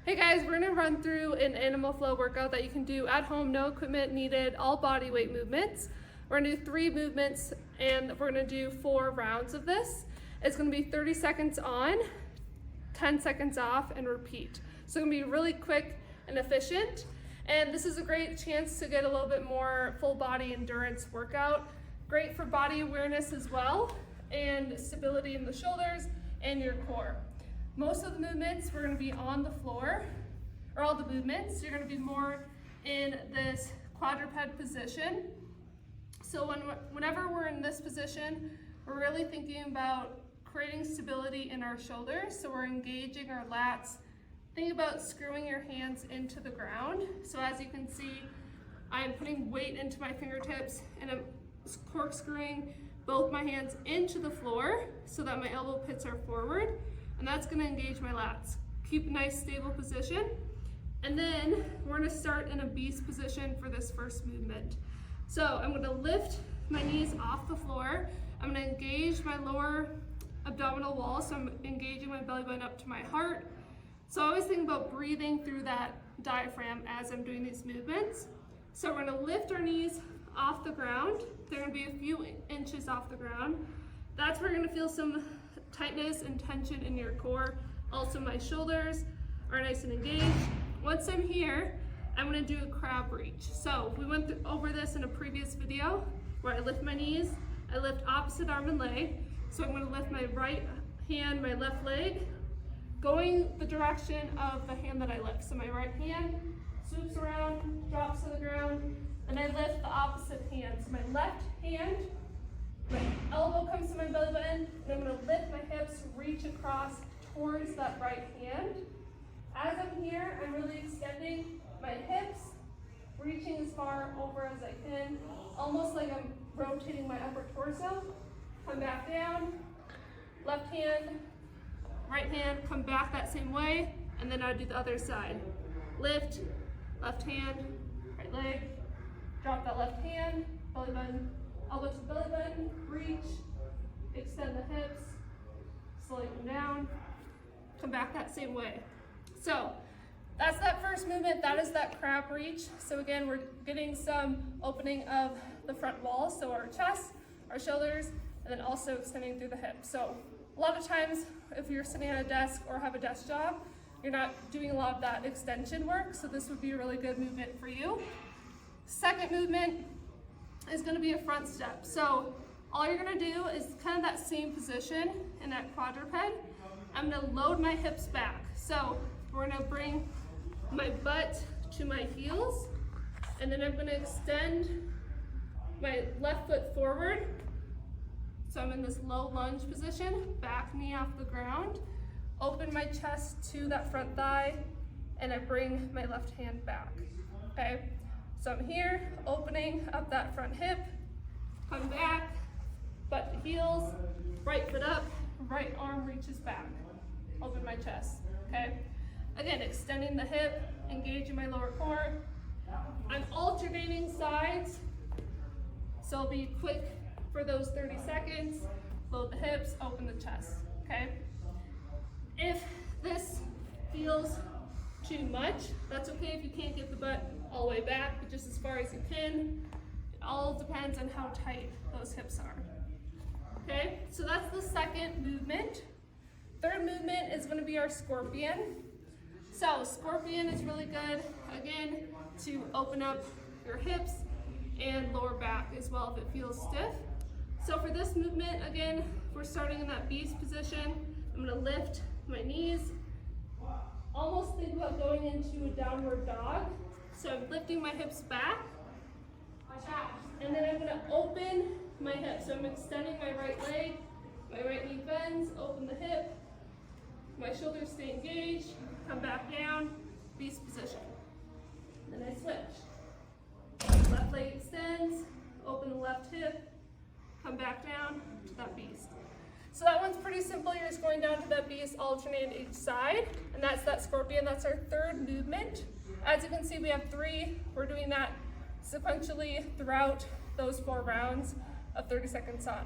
Hey guys, we're gonna run through an animal flow workout that you can do at home, no equipment needed, all body weight movements. We're gonna do 3 movements and we're gonna do 4 rounds of this. It's gonna be 30 seconds on, 10 seconds off, and repeat. So it's gonna be really quick and efficient. And this is a great chance to get a little bit more full body endurance workout. Great for body awareness as well, and stability in the shoulders and your core. Most of the movements we're going to be on the floor, or all the movements, you're going to be more in this quadruped position. So whenever we're in this position, we're really thinking about creating stability in our shoulders. So we're engaging our lats. Think about screwing your hands into the ground. So as you can see, I am putting weight into my fingertips and I'm corkscrewing both my hands into the floor so that my elbow pits are forward. And that's gonna engage my lats. Keep a nice stable position. And then we're gonna start in a beast position for this first movement. So I'm gonna lift my knees off the floor. I'm gonna engage my lower abdominal wall. So I'm engaging my belly button up to my heart. So I always think about breathing through that diaphragm as I'm doing these movements. So we're gonna lift our knees off the ground. They're gonna be a few inches off the ground. That's where you're gonna feel some tightness and tension in your core. Also my shoulders are nice and engaged. Once I'm here, I'm gonna do a crab reach. So we went over this in a previous video where I lift my knees, I lift opposite arm and leg. So I'm gonna lift my right hand, my left leg, going the direction of the hand that I lift. So my right hand swoops around, drops to the ground, and I lift the opposite hand. So my left hand, my elbow comes to my belly button, and I'm going to lift my hips, reach across towards that right hand. As I'm here, I'm really extending my hips, reaching as far over as I can, almost like I'm rotating my upper torso. Come back down, left hand, right hand, come back that same way, and then I do the other side. Lift, left hand, right leg, drop that left hand, belly button, elbow to belly button, reach, extend the hips, slowly come down, come back that same way. So that's that first movement, that is that crab reach. So again, we're getting some opening of the front wall, so our chest, our shoulders, and then also extending through the hips. So a lot of times, if you're sitting at a desk or have a desk job, you're not doing a lot of that extension work, so this would be a really good movement for you. Second movement is gonna be a front step. So all you're gonna do is kind of that same position in that quadruped. I'm gonna load my hips back. So we're gonna bring my butt to my heels, and then I'm gonna extend my left foot forward. So I'm in this low lunge position, back knee off the ground, open my chest to that front thigh, and I bring my left hand back, okay? So I'm here, opening up that front hip, come back, butt to heels, right foot up, right arm reaches back, open my chest, okay? Again, extending the hip, engaging my lower core. I'm alternating sides, so I'll be quick for those 30 seconds, load the hips, open the chest, okay? If this feels too much, that's okay if you can't get the butt all the way back, but just as far as you can. It all depends on how tight those hips are. Okay, so that's the second movement. Third movement is gonna be our scorpion. So scorpion is really good, again, to open up your hips and lower back as well if it feels stiff. So for this movement, again, we're starting in that beast position. I'm gonna lift my knees, almost think about going into a downward dog. So I'm lifting my hips back, and then I'm gonna open my hips. So I'm extending my right leg, my right knee bends, open the hip, my shoulders stay engaged, come back down, beast position. Then I switch. Left leg extends, open the left hip, come back down to that beast. So that one's pretty simple. You're just going down to that beast, alternating each side, and that's that scorpion. That's our third movement. As you can see, we have 3. We're doing that sequentially throughout those 4 rounds of 30 seconds on.